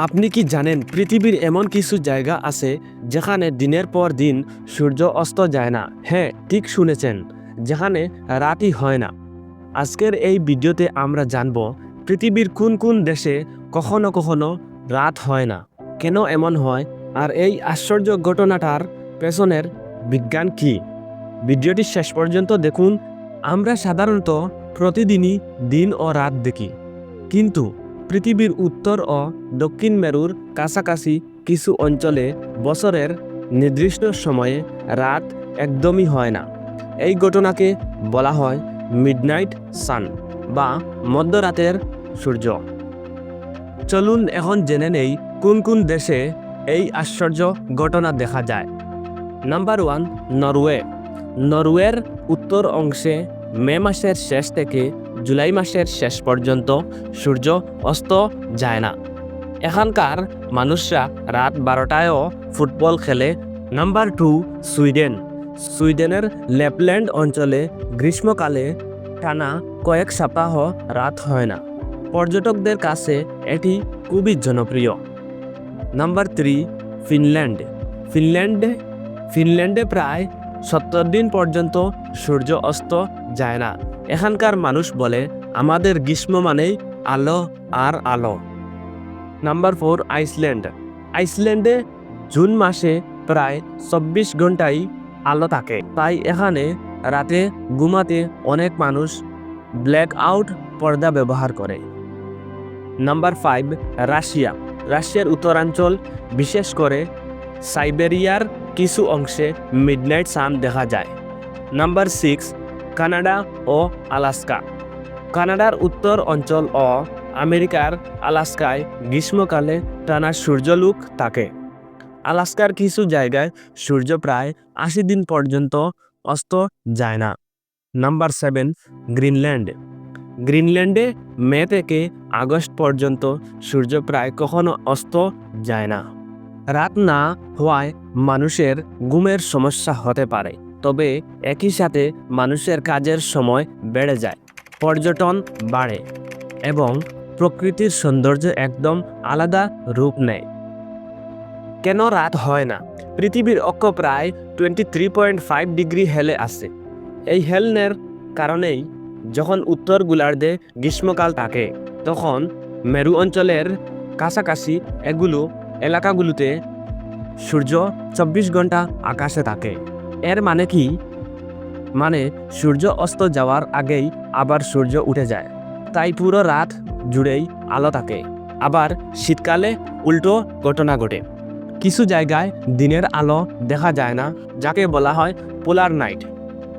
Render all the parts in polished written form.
আপনি কি জানেন পৃথিবীর এমন কিছু জায়গা আছে যেখানে দিনের পর দিন সূর্য অস্ত যায় না? হ্যাঁ, ঠিক শুনেছেন, যেখানে রাতই হয় না। আজকের এই ভিডিওতে আমরা জানব পৃথিবীর কোন কোন দেশে কখনো কখনো রাত হয় না, কেন এমন হয়, আর এই আশ্চর্য ঘটনাটার পেছনের বিজ্ঞান কি। ভিডিওটি শেষ পর্যন্ত দেখুন। আমরা সাধারণত প্রতিদিনই দিন ও রাত দেখি, কিন্তু পৃথিবীর উত্তর ও দক্ষিণ মেরুর কাছাকাছি কিছু অঞ্চলে বছরের নির্দিষ্ট সময়ে রাত একদমই হয় না। এই ঘটনাকে বলা হয় মিডনাইট সান বা মধ্যরাতের সূর্য। চলুন এখন জেনে নেই কোন কোন দেশে এই আশ্চর্য ঘটনা দেখা যায়। Number 1, Norway. নরওয়ের উত্তর অংশে মে মাসের শেষ থেকে জুলাই মাসের শেষ পর্যন্ত সূর্য অস্ত যায় না। এখানকার মানুষরা রাত 12টায়ও ফুটবল খেলে। Number 2, Sweden. সুইডেনের ল্যাপল্যান্ড অঞ্চলে গ্রীষ্মকালে টানা কয়েক সপ্তাহ রাত হয় না। পর্যটকদের কাছে এটি খুবই জনপ্রিয়। Number 3, Finland. ফিনল্যান্ডে প্রায় 70 দিন পর্যন্ত সূর্য অস্ত যায় না। এখানকার মানুষ বলে, আমাদের গ্রীষ্ম মানেই আলো আর আলো। Number 4, Iceland. আইসল্যান্ডে জুন মাসে প্রায় 24 ঘন্টাই আলো থাকে, তাই এখানে রাতে ঘুমাতে অনেক মানুষ ব্ল্যাক আউট পর্দা ব্যবহার করে। Number 5, Russia. রাশিয়ার উত্তরাঞ্চল, বিশেষ করে সাইবেরিয়ার কিছু অংশে মিডনাইট সান দেখা যায়। নাম্বার 6, কানাডা ও আলাস্কা। কানাডার উত্তর অঞ্চল ও আমেরিকার আলাস্কায় গ্রীষ্মকালে টানা সূর্যালোক থাকে। আলাস্কার কিছু জায়গায় সূর্য প্রায় 80 দিন পর্যন্ত অস্ত যায় না। Number 7, Greenland. গ্রিনল্যান্ডে মে থেকে আগস্ট পর্যন্ত সূর্য প্রায় কখনো অস্ত যায় না। রাত না হওয়ায় মানুষের ঘুমের সমস্যা হতে পারে, তবে একই সাথে মানুষের কাজের সময় বেড়ে যায়, পর্যটন বাড়ে এবং প্রকৃতির সৌন্দর্য একদম আলাদা রূপ নেয়। কেন রাত হয় না? পৃথিবীর অক্ষ প্রায় 23.5 ডিগ্রি হেলে আছে। এই হেলনের কারণেই যখন উত্তর গোলার্ধে গ্রীষ্মকাল থাকে, তখন মেরু অঞ্চলের কাছাকাছি এলাকাগুলোতে সূর্য 24 ঘন্টা আকাশে থাকে। এর মানে কি? মানে সূর্য অস্ত যাওয়ার আগেই আবার সূর্য উঠে যায়, তাই পুরো রাত জুড়েই আলো থাকে। আবার শীতকালে উল্টো ঘটনা ঘটে, কিছু জায়গায় দিনের আলো দেখা যায় না, যাকে বলা হয় পোলার নাইট।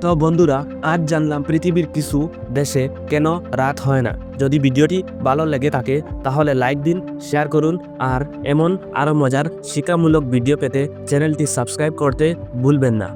তো বন্ধুরা, আজ জানলাম পৃথিবীর কিছু দেশে কেন রাত হয় না। যদি ভিডিওটি ভালো লেগে থাকে তাহলে লাইক দিন, শেয়ার করুন, আর এমন আরও মজার শিক্ষামূলক ভিডিও পেতে চ্যানেলটি সাবস্ক্রাইব করতে ভুলবেন না।